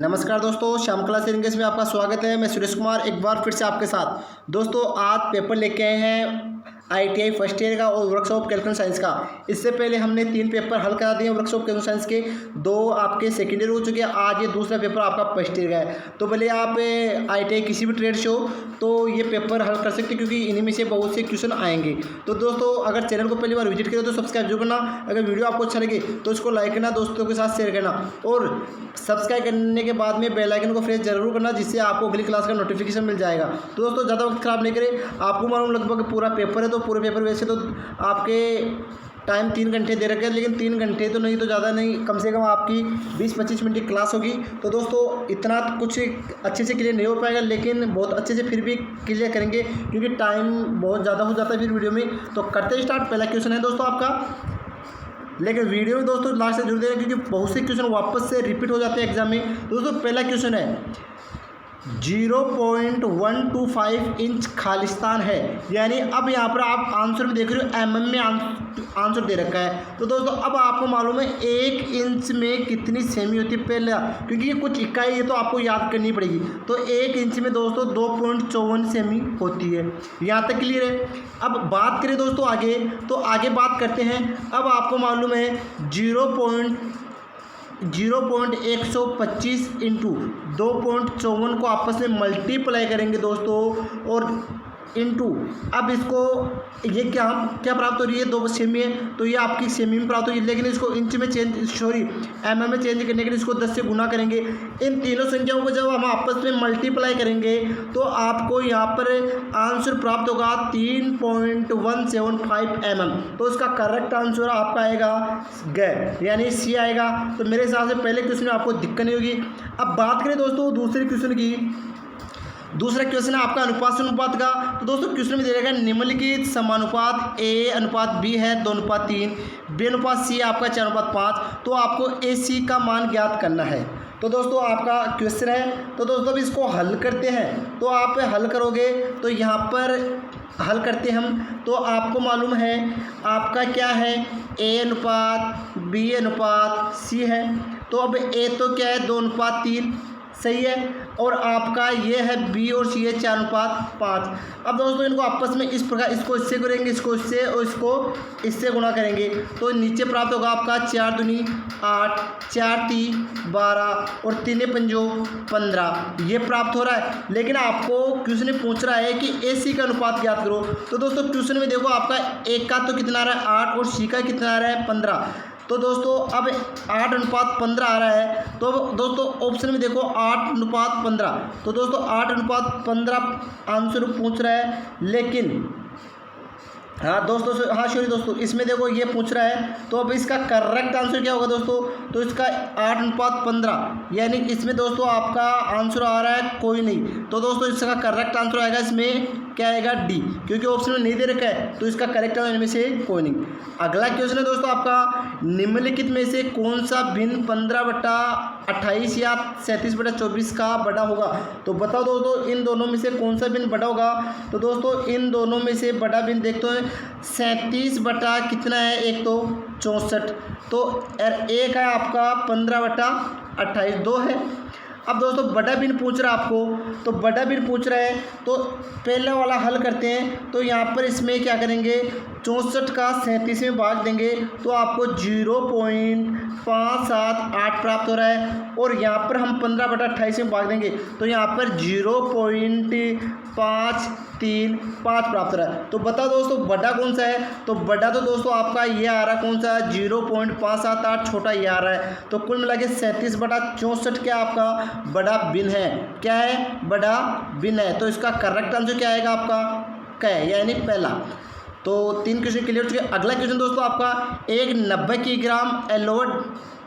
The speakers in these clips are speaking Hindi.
नमस्कार दोस्तों, श्याम क्लास इंग्लिश में आपका स्वागत है। मैं सुरेश कुमार एक बार फिर से आपके साथ। दोस्तों आज पेपर लेके आए हैं ITI फर्स्ट ईयर का और वर्कशॉप कैलकुलेशन साइंस का। इससे पहले हमने 3 पेपर हल करा दिए वर्कशॉप कैलकुलेशन साइंस के, 2 आपके सेकेंड ईयर हो चुके हैं। आज ये दूसरा पेपर आपका फर्स्ट ईयर का है। तो भले आप ITI किसी भी ट्रेड से हो तो ये पेपर हल कर सकते हैं, क्योंकि इन्हीं में से बहुत से क्वेश्चन आएंगे। तो दोस्तों अगर चैनल को पहली बार विजिट करें तो सब्सक्राइब जरूर करना। अगर वीडियो आपको अच्छा लगे तो इसको लाइक करना, दोस्तों के साथ शेयर करना और सब्सक्राइब करने के बाद में बेल आइकन को प्रेस जरूर करना, जिससे आपको अगली क्लास का नोटिफिकेशन मिल जाएगा। तो दोस्तों ज़्यादा वक्त खराब नहीं करें। आपको मालूम लगभग पूरा पेपर है, तो पूरे पेपर वैसे तो आपके टाइम 3 घंटे दे रखे हैं, लेकिन 3 घंटे तो नहीं, तो ज़्यादा नहीं, कम से कम आपकी 20-25 मिनट की क्लास होगी। तो दोस्तों इतना कुछ अच्छे से क्लियर नहीं हो पाएगा, लेकिन बहुत अच्छे से फिर भी क्लियर करेंगे, क्योंकि टाइम बहुत ज़्यादा हो जाता है फिर वीडियो में। तो करते स्टार्ट। पहला क्वेश्चन है दोस्तों आपका, लेकिन वीडियो में दोस्तों लास्ट से जरूर देना, क्योंकि बहुत से क्वेश्चन वापस से रिपीट हो जाते हैं एग्जाम में। दोस्तों पहला क्वेश्चन है 0.125 इंच खालिस्तान है, यानी अब यहाँ पर आप आंसर में देख रहे हो mm में आंसर दे रखा है। तो दोस्तों अब आपको मालूम है 1 इंच में कितनी सेमी होती है पहला, क्योंकि ये कुछ इकाई है तो आपको याद करनी पड़ेगी। तो 1 इंच में दोस्तों 2.54 सेमी होती है। यहाँ तक क्लियर है। अब बात करें दोस्तों आगे, तो आगे बात करते हैं। अब आपको मालूम है 0.125 इंटू 2.54 को आपस में मल्टीप्लाई करेंगे दोस्तों, और इंटू अब इसको ये क्या प्राप्त हो रही है, 2 सेमी है तो ये आपकी सेमी में प्राप्त होगी, लेकिन इसको इंच में चेंज mm में चेंज करने के लिए इसको 10 से गुना करेंगे। इन तीनों संख्याओं को जब हम आपस में मल्टीप्लाई करेंगे तो आपको यहाँ पर आंसर प्राप्त होगा 3.175 mm। तो इसका करेक्ट आंसर आपका आएगा यानी सी आएगा। तो मेरे हिसाब से पहले क्वेश्चन में आपको दिक्कत नहीं होगी। अब बात करें दोस्तों दूसरे क्वेश्चन की। दूसरा क्वेश्चन है आपका अनुपात से अनुपात का। तो दोस्तों क्वेश्चन में दे रहेगा निम्नलिखित समानुपात A अनुपात B है 2:3, B अनुपात C आपका 4:5। तो आपको AC का मान ज्ञात करना है। तो दोस्तों आपका क्वेश्चन है। तो दोस्तों अब इसको हल करते हैं। तो आप हल करोगे तो यहाँ पर हल करते हम, तो आपको मालूम है आपका क्या है, A अनुपात B अनुपात C है। तो अब A तो क्या है 2:3 सही है, और आपका ये है B और C है 4:5। अब दोस्तों इनको आपस में इस प्रकार, इसको इससे करेंगे, इसको इससे और इसको इससे गुणा करेंगे, तो नीचे प्राप्त होगा आपका 4 दूनी 8, 4 3 12 और 3 पंजो 15 ये प्राप्त हो रहा है। लेकिन आपको क्वेश्चन पूछ रहा है कि AC का अनुपात ज्ञात करो। तो दोस्तों क्वेश्चन में देखो आपका A का तो कितना आ रहा है 8 और C का कितना आ रहा है 15। तो दोस्तों अब 8:15 आ रहा है। तो दोस्तों ऑप्शन में देखो 8:15। तो दोस्तों 8:15 आंसर पूछ रहा है, लेकिन सॉरी दोस्तों इसमें देखो ये पूछ रहा है। तो अब इसका करेक्ट आंसर क्या होगा दोस्तों, तो इसका 8:15, यानी इसमें दोस्तों आपका आंसर आ रहा है कोई नहीं। तो दोस्तों इसका करेक्ट आंसर आएगा, इसमें क्या आएगा डी, क्योंकि ऑप्शन में नहीं दे रखा है, तो इसका करेक्ट आंसर इनमें से कोई नहीं। अगला क्वेश्चन है दोस्तों आपका, निम्नलिखित में से कौन सा भिन्न 15/28 या 37/24 का बड़ा होगा। तो बताओ दोस्तों इन दोनों में से कौन सा भिन्न बड़ा होगा। तो दोस्तों इन दोनों में से बड़ा भिन्न देखते हैं 37 बटा कितना है, एक तो 64, तो एक है आपका 15/28 2 है। अब दोस्तों बड़ा भिन्न पूछ रहा है आपको, तो बड़ा भिन्न पूछ रहा है तो पहला वाला हल करते हैं। तो यहाँ पर इसमें क्या करेंगे, 64 का 37 में भाग देंगे तो आपको 0.578 प्राप्त हो रहा है, और यहाँ पर हम 15/28 में भाग देंगे तो यहाँ पर 0.535 प्राप्त हो रहा है। तो बताओ दोस्तों बड़ा कौन सा है। तो बड़ा तो दोस्तों आपका ये आ रहा है, कौन सा 0.578, छोटा ये आ रहा है। तो कुल मिला के 37/64 क्या आपका बड़ा भिन्न है, क्या है बड़ा भिन्न है। तो इसका करेक्ट आंसर क्या आएगा आपका क्या है, यानी पहला। तो 3 क्वेश्चन क्लियर हो चुके। अगला क्वेश्चन दोस्तों आपका, एक 90 किलोग्राम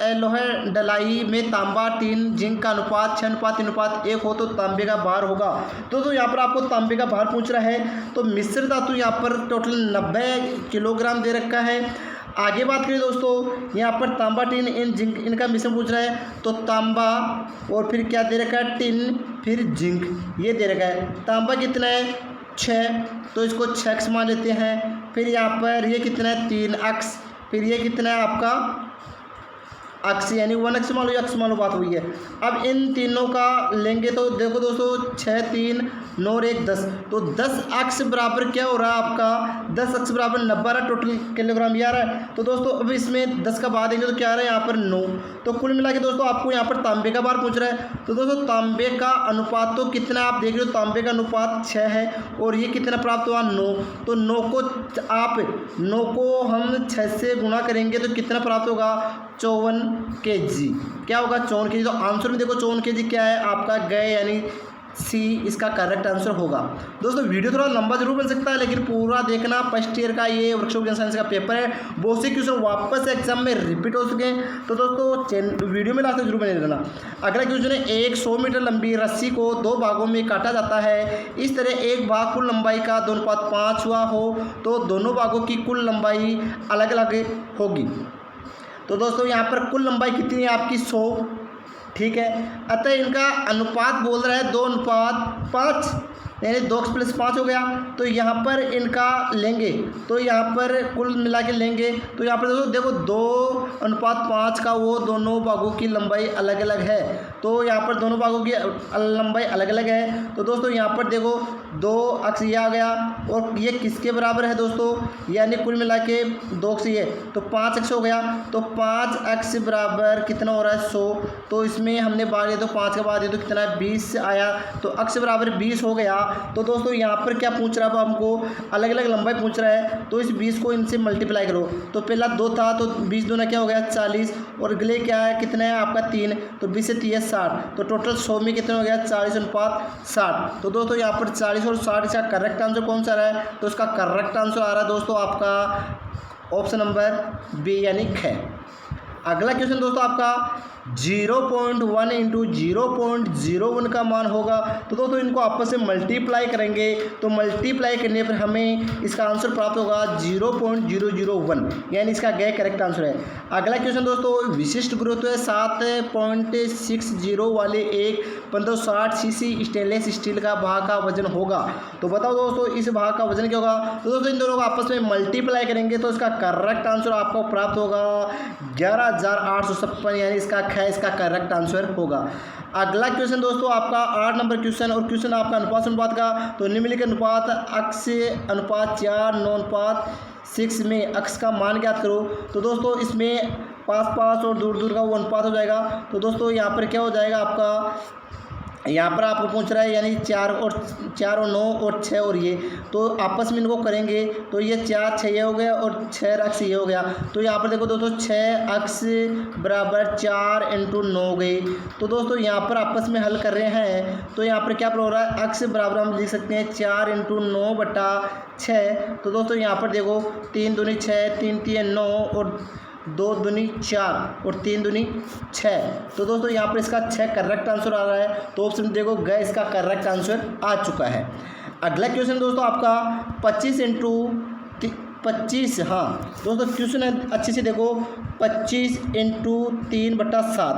एलोहे डलाई में तांबा 3 जिंक का अनुपात 6:3:1 हो तो तांबे का भार होगा। तो यहाँ पर आपको तांबे का भार पूछ रहा है। तो मिश्र धातु यहाँ पर टोटल 90 किलोग्राम दे रखा है। आगे बात करें दोस्तों, यहाँ पर तांबा टिन इन जिंक इनका मिश्रण पूछ रहा है। तो तांबा और फिर क्या दे रखा है, टिन फिर जिंक ये दे रखा है। तांबा कितना है 6, तो इसको 6x मान लेते हैं। फिर यहाँ पर ये कितना है 3x, फिर ये कितना है आपका अक्स यानी 1x मान लो या x मान लो, बात हुई है। अब इन तीनों का लेंगे तो देखो दोस्तों 6 3 9 और 1 10, तो 10 अक्स बराबर क्या हो रहा है आपका, 10 अक्स बराबर 90 रहा, टोटल किलोग्राम ये आ रहा है। तो दोस्तों अब इसमें 10 का बाद देंगे तो क्या आ रहा है यहाँ पर 9, तो कुल मिला के दोस्तों आपको यहाँ पर तांबे का भार पूछ रहा है। तो दोस्तों तांबे का अनुपात तो कितना आप देख रहे हो, तांबे का अनुपात 6 है और ये कितना प्राप्त हुआ 9, तो 9 को हम 6 से गुणा करेंगे तो कितना प्राप्त होगा 54 kg, क्या होगा 54 kg। तो आंसर में देखो 54 kg क्या है आपका गए, यानी सी इसका करेक्ट आंसर होगा। दोस्तों वीडियो थोड़ा लंबा जरूर बन सकता है लेकिन पूरा देखना, फर्स्ट ईयर का ये वर्कशॉप ज्ञान साइंस का पेपर है, बहुत से क्वेश्चन वापस एग्जाम में रिपीट हो चुके हैं, तो दोस्तों वीडियो में लास्ट तक जरूर बने रहना। अगला क्वेश्चन है, एक 100 मीटर लंबी रस्सी को 2 भागों में काटा जाता है, इस तरह एक भाग कुल लंबाई का 2:5 हुआ हो तो दोनों भागों की कुल लंबाई अलग अलग होगी। तो दोस्तों यहाँ पर कुल लंबाई कितनी है आपकी 100, ठीक है। अतः इनका अनुपात बोल रहा है 2:5, यानी 2x+5 हो गया। तो यहाँ पर इनका लेंगे तो यहाँ पर कुल मिला के लेंगे तो यहाँ पर दोस्तों देखो 2:5 का वो दोनों भागों की लंबाई अलग अलग है, तो यहाँ पर दोनों भागों की लंबाई अलग अलग है। तो दोस्तों यहाँ पर देखो 2 अक्स ये आ गया और ये किसके बराबर है दोस्तों, यानी कुल मिला के 2 अक्स ये, तो 5x हो गया। तो 5x बराबर कितना हो रहा है 100, तो इसमें हमने बाहर दिया तो 5 के बाद ये तो कितना है 20 आया, तो अक्स बराबर 20 हो गया। तो दोस्तों यहाँ पर क्या पूछ रहा है, हमको अलग अलग लंबाई पूछ रहा है, तो इस 20 को इनसे मल्टीप्लाई करो। तो पहला 2 था तो 20 दूना क्या हो गया 40, और अगले क्या है कितना है आपका 3, तो 20 से 3 60, तो टोटल 100 में कितना हो गया 40:60। तो दोस्तों यहाँ पर 40 और 60 इसका करेक्ट आंसर कौन सा आ रहा है, तो इसका करेक्ट आंसर आ रहा है दोस्तों आपका ऑप्शन नंबर बी यानी ख। अगला क्वेश्चन दोस्तों आपका 0.1 इंटू 0.01 का मान होगा। तो दोस्तों इनको आपस में मल्टीप्लाई करेंगे, तो मल्टीप्लाई करने पर हमें इसका आंसर प्राप्त होगा 0.001, यानी इसका गए करेक्ट आंसर है। अगला क्वेश्चन दोस्तों, विशिष्ट गुरुत्व है 7.60 वाले एक 1560 सीसी स्टेनलेस स्टील का भाग का वजन होगा। तो बताओ दोस्तों इस भाग का वजन क्या होगा। तो दोस्तों इन दोनों को आपस में मल्टीप्लाई करेंगे तो इसका करेक्ट आंसर आपको प्राप्त होगा 11,856, यानी इसका करेक्ट आंसर होगा। अगला क्वेश्चन दोस्तों आपका 8 नंबर क्वेश्चन, और क्वेश्चन आपका अनुपात का। तो निम्नलिखित अनुपात अक्स अनुपात 4 9:6 में अक्स का मान ज्ञात करो। तो दोस्तों इसमें पास और दूर का वो अनुपात हो जाएगा। तो दोस्तों यहाँ पर क्या हो जाएगा आपका, यहाँ पर आपको पूछ रहा है यानी 4 और 9 और 6 और ये, तो आपस में इनको करेंगे तो ये 4 6 ये हो गया और 6 अक्स ये हो गया। तो यहाँ पर देखो दोस्तों 6 अक्स बराबर 4 × 9 हो गई। तो दोस्तों यहाँ पर आपस में हल कर रहे हैं तो यहाँ पर क्या हो रहा है, अक्स बराबर हम लिख सकते हैं 4 × 9/6। तो दोस्तों यहाँ पर देखो 3 दूनी 6, 3 3 9 और 2 दूनी 4 और 3 दूनी 6। तो दोस्तों यहाँ पर इसका 6 करेक्ट आंसर आ रहा है। तो ऑप्शन देखो गए इसका करेक्ट आंसर आ चुका है। अगला क्वेश्चन दोस्तों आपका 25 × 25, हाँ दोस्तों क्वेश्चन है अच्छे से देखो, 25 × 3/7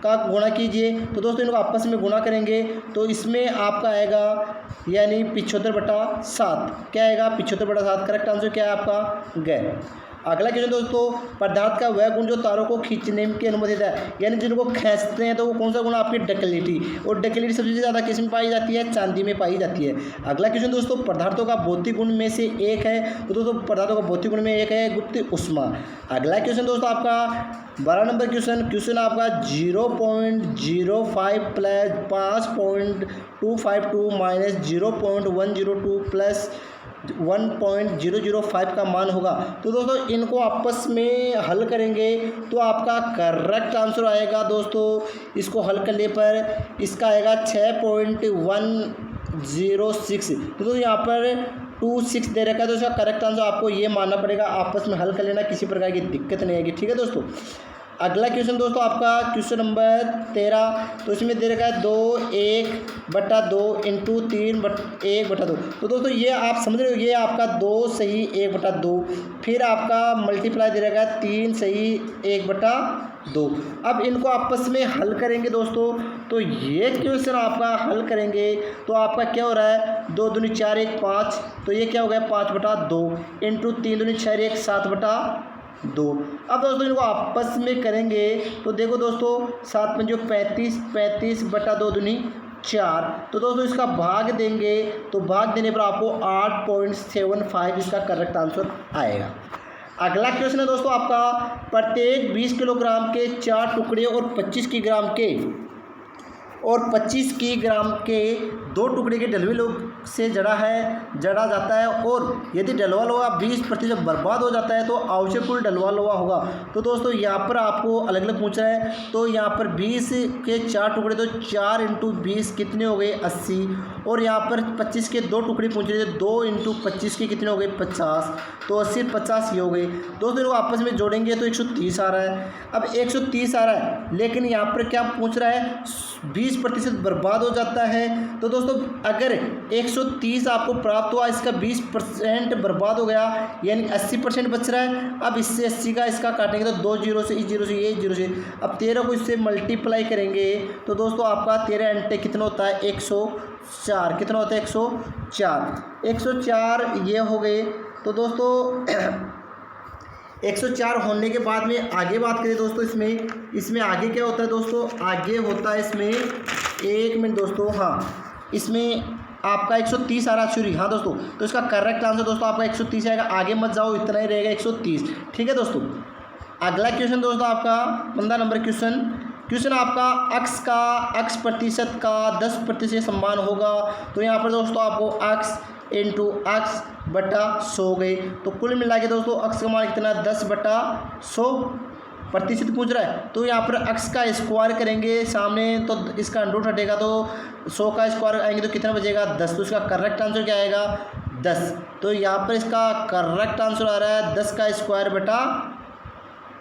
का गुणा कीजिए। तो दोस्तों इनको आपस में गुणा करेंगे तो इसमें आपका आएगा यानी 75/7, क्या आएगा 75/7। करेक्ट आंसर क्या है आपका गए। अगला क्वेश्चन दोस्तों, पदार्थ का वह गुण जो तारों को खींचने की अनुमति देता है, यानी जिनको खींचते हैं तो वो कौन सा गुण आपकी डक्टिलिटी, और डक्टिलिटी सबसे ज़्यादा किस में पाई जाती है, चांदी में पाई जाती है। अगला क्वेश्चन दोस्तों, पदार्थों का भौतिक गुण में से एक है। तो दोस्तों पदार्थों का भौतिक गुण में एक है गुप्त ऊष्मा। अगला क्वेश्चन दोस्तों आपका 12 नंबर क्वेश्चन आपका 0.05 प्लस 5.252 माइनस 0.102 प्लस 1.005 का मान होगा। तो दोस्तों इनको आपस में हल करेंगे तो आपका करेक्ट आंसर आएगा दोस्तों, इसको हल करने पर इसका आएगा 6.106। तो दोस्तों यहाँ पर 26 दे रखा है, तो इसका करेक्ट आंसर आपको ये मानना पड़ेगा, आपस में हल कर लेना, किसी प्रकार की दिक्कत नहीं आएगी, ठीक है दोस्तों। अगला क्वेश्चन दोस्तों आपका क्वेश्चन नंबर 13, तो इसमें दे रखा है 2 1/2 × 3 1/2। तो दोस्तों ये आप समझ रहे हो, ये आपका 2 सही 1/2, फिर आपका मल्टीप्लाई दे रखा है 3 सही 1/2। अब इनको आपस में हल करेंगे दोस्तों, तो ये क्वेश्चन आपका हल करेंगे तो आपका क्या हो रहा है, 2 दूनी 4 1 5, तो ये क्या हो गया 5/2 × 3 दूनी 6 1 7/2। 2। अब दोस्तों इनको आपस में करेंगे तो देखो दोस्तों 7 में जो 35 बटा 2 दूनी 4। तो दोस्तों इसका भाग देंगे तो भाग देने पर आपको 8.75 इसका करेक्ट आंसर आएगा। अगला क्वेश्चन है दोस्तों आपका, प्रत्येक 20 किलोग्राम के 4 टुकड़े और 25 ग्राम के 2 टुकड़े के डलवे लोहे से जड़ा जाता है और यदि डलवा लोहा 20% बर्बाद हो जाता है तो आवश्यक कुल डलवा लोहा होगा। तो दोस्तों यहाँ पर आपको अलग अलग पूछ रहा है। तो यहाँ पर 20 के 4 टुकड़े तो 4 × 20 कितने हो गए 80, और यहाँ पर 25 के 2 टुकड़े पूछ रहे थे 2 × 25 के कितने हो गए 50। तो 80 50 ये हो गए। दोस्तों इनको आपस में जोड़ेंगे तो 130 आ रहा है। अब 130 आ रहा है लेकिन यहाँ पर क्या पूछ रहा है 20% बर्बाद हो जाता है। तो दोस्तों अगर 130 आपको प्राप्त हुआ, इसका 20% बर्बाद हो गया यानी 80% बच रहा है। अब इससे 80 का इसका काटेंगे तो 2 जीरो से, इस जीरो से, ये जीरो से, अब 13 को इससे मल्टीप्लाई करेंगे तो दोस्तों आपका 13 × कितना होता है 104। कितना होता है 104 ये हो गए। तो दोस्तों 104 होने के बाद में आगे बात करें दोस्तों, इसमें आगे क्या होता है दोस्तों, आगे होता है इसमें 1 मिनट दोस्तों, हाँ इसमें आपका 130 आ रहा है हाँ दोस्तों। तो इसका करेक्ट आंसर दोस्तों आपका 130 आएगा। आगे मत जाओ, इतना ही रहेगा 130। ठीक है दोस्तों। अगला क्वेश्चन दोस्तों आपका 15 नंबर क्वेश्चन आपका अक्स प्रतिशत का 10% समान होगा। तो यहाँ पर दोस्तों आपको अक्स × अक्स बटा 100 गए। तो कुल मिला के दोस्तों अक्स का मान कितना 10/100% पूछ रहा है। तो यहाँ पर अक्स का स्क्वायर करेंगे सामने तो इसका अंडर हटेगा तो 100 का स्क्वायर आएंगे तो कितना बचेगा 10। तो इसका करेक्ट आंसर क्या आएगा 10। तो यहाँ पर इसका करेक्ट आंसर आ रहा है 10 का स्क्वायर बटा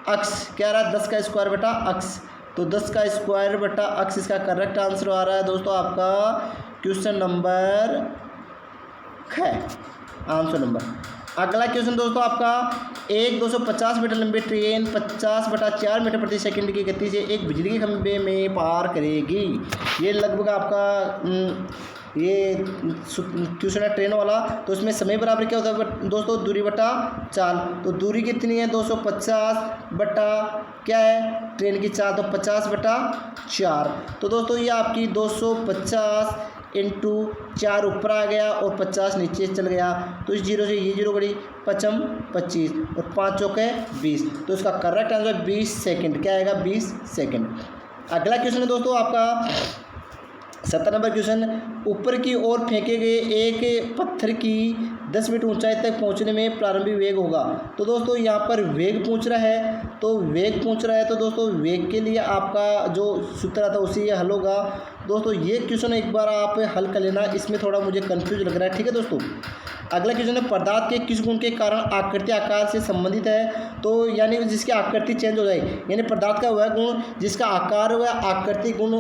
अक्स। क्या आ रहा है 10 का स्क्वायर बटा अक्स। तो 10 का स्क्वायर बटा अक्स इसका करेक्ट आंसर आ रहा है दोस्तों आपका क्वेश्चन नंबर है आंसर नंबर। अगला क्वेश्चन दोस्तों आपका 250 मीटर लंबी ट्रेन 50/4 मीटर प्रति सेकंड की गति से एक बिजली के खंभे में पार करेगी। ये लगभग आपका ये क्वेश्चन है ट्रेन वाला। तो इसमें समय बराबर क्या होता है दोस्तों दूरी बटा चाल। तो दूरी कितनी है 250 बटा क्या है ट्रेन की चाल, तो 50/4। तो दोस्तों ये आपकी 250 × 4 ऊपर आ गया और 50 नीचे चल गया। तो इस जीरो से ये जीरो गई 5 25 और 5 चौके 20। तो इसका करेक्ट आंसर 20 सेकंड। क्या आएगा 20 सेकंड। अगला क्वेश्चन है दोस्तों आपका 17 नंबर क्वेश्चन, ऊपर की ओर फेंके गए एक पत्थर की 10 मीटर ऊंचाई तक पहुंचने में प्रारंभिक वेग होगा। तो दोस्तों यहाँ पर वेग पूछ रहा है। तो वेग पूछ रहा है तो दोस्तों वेग के लिए आपका जो सूत्र आता है उसी ये हल होगा। दोस्तों ये क्वेश्चन एक बार आप हल कर लेना, इसमें थोड़ा मुझे कंफ्यूज लग रहा है। ठीक है दोस्तों। अगला क्वेश्चन है पदार्थ के किस गुण के कारण आकृति आकार से संबंधित है। तो यानी जिसकी आकृति चेंज हो जाए, यानी पदार्थ का वह गुण जिसका आकार व आकृति गुण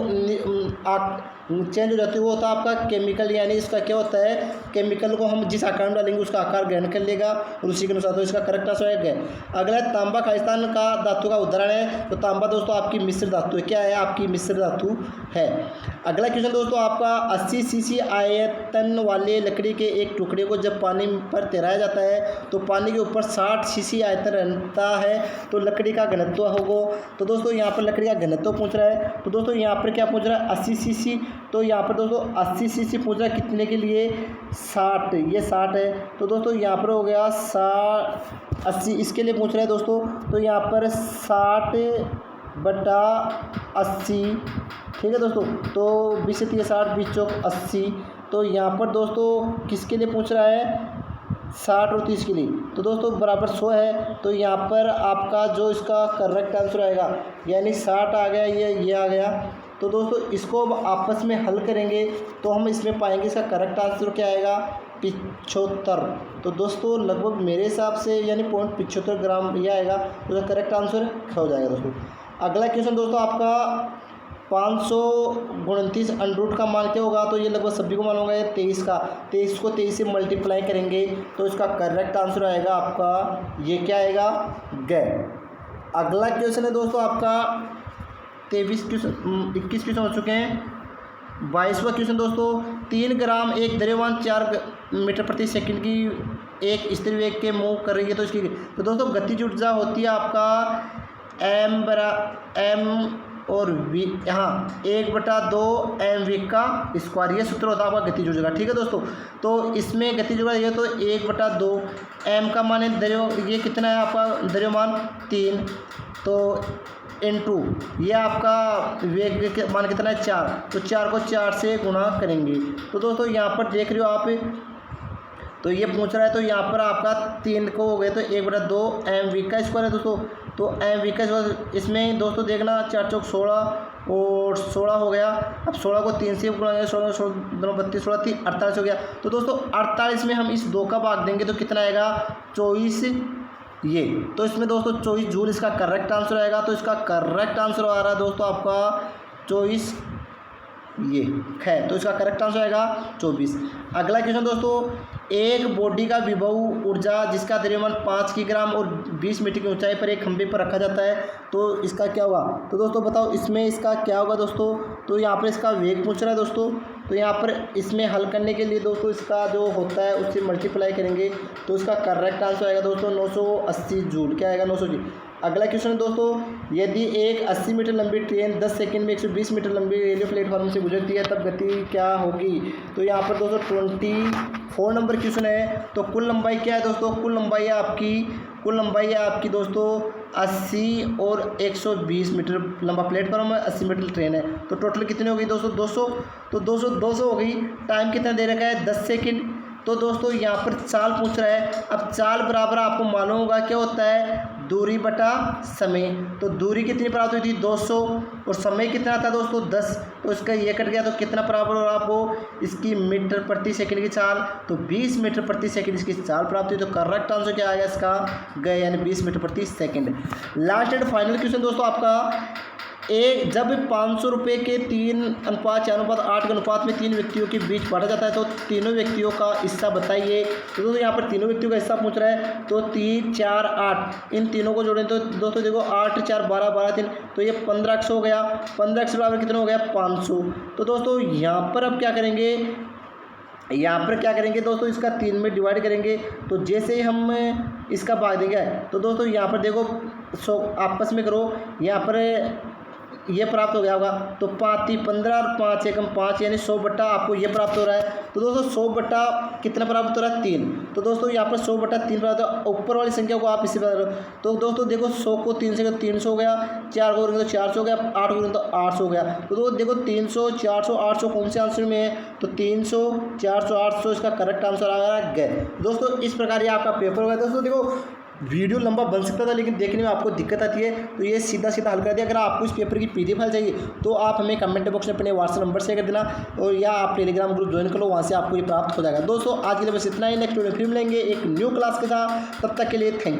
चेंज हो जाती है वो होता है आपका केमिकल। यानी इसका क्या होता है केमिकल को हम जिस आकार में डालेंगे उसका आकार ग्रहण कर लेगा और उसी के अनुसार। तो इसका करेक्ट आंसर है। अगला तांबा खालिस्तान का धातु का उदाहरण है। तो तांबा दोस्तों आपकी मिश्र धातु है। क्या है आपकी मिश्र धातु है। अगला क्वेश्चन दोस्तों आपका 80 cc आयतन वाले लकड़ी के एक टुकड़े को जब पानी पर तैराया जाता है तो पानी के ऊपर 60 cc आयतन रहता है तो लकड़ी का घनत्व होगा। तो दोस्तों यहाँ पर लकड़ी का घनत्व पूछ रहा है। तो दोस्तों यहाँ पर क्या पूछ रहा है 80 cc। तो यहाँ पर दोस्तों 80 cc पूछ रहा है कितने के लिए 60, ये 60 है। तो दोस्तों यहाँ पर हो गया 80 इसके लिए पूछ रहा है दोस्तों। तो यहाँ पर 60/80। ठीक है दोस्तों। तो 20 से 30 60 20 चौक 80। तो यहाँ पर दोस्तों किसके लिए पूछ रहा है 60 और 30 के लिए। तो दोस्तों बराबर 100 है। तो यहाँ पर आपका जो इसका करेक्ट आंसर आएगा यानी 60 आ गया, ये आ गया। तो दोस्तों इसको अब आपस में हल करेंगे तो हम इसमें पाएंगे इसका करेक्ट आंसर क्या आएगा 75। तो दोस्तों लगभग मेरे हिसाब से यानी 0.75 ग्राम यह आएगा। तो उसका करेक्ट आंसर हो जाएगा दोस्तों। अगला क्वेश्चन दोस्तों आपका 529 अंडर का मान क्या होगा। तो ये लगभग सभी को मान होगा 23 का। 23 को 23 से मल्टीप्लाई करेंगे तो इसका करेक्ट आंसर आएगा आपका ये क्या आएगा अगला क्वेश्चन है दोस्तों आपका 21 क्वेश्चन हो चुके हैं। 22वां क्वेश्चन दोस्तों 3 ग्राम एक द्रव्यमान 4 मीटर प्रति सेकंड की एक स्थिर वेग के मूव कर रही है तो इसकी, तो दोस्तों गतिज ऊर्जा होती है आपका एम और वी, यहाँ 1/2 mv का स्क्वायर, ये सूत्र होता है आपका गतिज ऊर्जा का। ठीक है दोस्तों, तो इसमें गतिज ऊर्जा ये तो 1/2 m का मान है ये कितना है आपका द्रव्यमान 3, तो इनटू ये आपका वेग के मान कितना है 4, तो 4 को 4 से गुणा करेंगे। तो दोस्तों यहाँ पर देख रहे हो आप, तो ये पूछ रहा है, तो यहाँ पर आपका 3 को हो गए तो 1/2 mv का स्क्वायर है दोस्तों, तो mv का स्क्वायर इसमें दोस्तों देखना 4 चौक 16 और 16 हो गया। अब 16 को 3 से गुणा 16 32 16 3 48 हो गया। तो दोस्तों 48 में हम इस 2 का भाग देंगे तो कितना आएगा 24, ये तो इसमें दोस्तों 24 जूल इसका करेक्ट आंसर आएगा। तो इसका करेक्ट आंसर आ रहा है दोस्तों आपका 24, ये है, तो इसका करेक्ट आंसर आएगा 24। अगला क्वेश्चन दोस्तों, एक बॉडी का विभव ऊर्जा जिसका द्रव्यमान 5 किग्राम और 20 मीटर की ऊंचाई पर एक खंभे पर रखा जाता है, तो इसका क्या होगा। तो दोस्तों बताओ इसमें इसका क्या होगा दोस्तों, तो यहाँ पर इसका वेग पूछ रहा है दोस्तों, तो यहाँ पर इसमें हल करने के लिए दोस्तों इसका जो होता है उससे मल्टीप्लाई करेंगे तो इसका करेक्ट आंसर आएगा दोस्तों 980 जूल, क्या आएगा 900 जूल। अगला क्वेश्चन दोस्तों, यदि एक 80 मीटर लंबी ट्रेन 10 सेकंड में 120 मीटर लंबी रेलवे प्लेटफॉर्म से गुजरती है तब गति क्या होगी। तो यहाँ पर दोस्तों 24 नंबर क्वेश्चन है। तो कुल लंबाई क्या है दोस्तों, कुल लंबाई है आपकी दोस्तों 80 और 120 मीटर लंबा प्लेटफॉर्म है, 80 मीटर ट्रेन है, तो टोटल कितनी हो गई दोस्तों 200, तो 200 हो गई। टाइम कितना दे रखा है 10 सेकंड। तो दोस्तों यहाँ पर चाल पूछ रहा है, अब चाल बराबर आपको मालूम होगा क्या होता है दूरी बटा समय। तो दूरी कितनी प्राप्त हुई थी 200 और समय कितना था दोस्तों 10, तो इसका ये कट गया तो कितना बराबर हो रहा आपको इसकी मीटर प्रति सेकंड की चाल, तो 20 मीटर प्रति सेकंड इसकी चाल प्राप्त हुई। तो करेक्ट आंसर क्या आएगा इसका गए, यानी 20 मीटर प्रति second. Last and final question दोस्तों आपका, एक जब 500 रुपये के 3:4:8 के अनुपात में 3 व्यक्तियों के बीच बांटा जाता है तो तीनों व्यक्तियों का हिस्सा बताइए। तो दोस्तों यहाँ पर तीनों व्यक्तियों का हिस्सा पूछ रहा है, तो 3 4 8 इन तीनों को जोड़ें तो दोस्तों देखो 8 4 12 12 3, तो ये 1500 हो गया। 1500 बराबर कितना हो गया 500। तो दोस्तों यहाँ पर अब क्या करेंगे, दोस्तों इसका 3 में डिवाइड करेंगे, तो जैसे ही हम इसका भाग देंगे तो दोस्तों यहाँ पर देखो 100 आपस में करो, यहाँ पर ये प्राप्त हो गया होगा, तो 5 15 और 5 एकम 5 यानी 100 बट्टा आपको ये प्राप्त हो रहा है। तो दोस्तों 100 बट्टा कितना प्राप्त हो रहा है 3, तो दोस्तों यहाँ पर 100 बट्टा 3 प्राप्त हो, ऊपर वाली संख्या को आप इसी बता दो। तो दोस्तों देखो 100 को 3 से 300 हो गया, 4 को करेंगे तो 400 हो गया, 8 को करेंगे तो 800 हो गया। तो दोस्तों देखो 300 400 800 कौन से आंसर में है, तो 300 400 800 इसका करेक्ट आंसर आ रहा है गए। दोस्तों इस प्रकार ये आपका पेपर होगा। दोस्तों देखो वीडियो लंबा बन सकता था लेकिन देखने में आपको दिक्कत आती है, तो ये सीधा हल कर दिया। अगर आपको इस पेपर की PDF फाइल चाहिए तो आप हमें कमेंट बॉक्स में अपने व्हाट्सएप नंबर शेयर कर देना, और या आप टेलीग्राम ग्रुप ज्वाइन कर लो, वहाँ से आपको ये प्राप्त हो जाएगा। दोस्तों आज के लिए बस इतना ही, नेक्स्ट वीडियो फिर मिलेंगे एक न्यू क्लास के साथ, तब तक के लिए थैंक यू।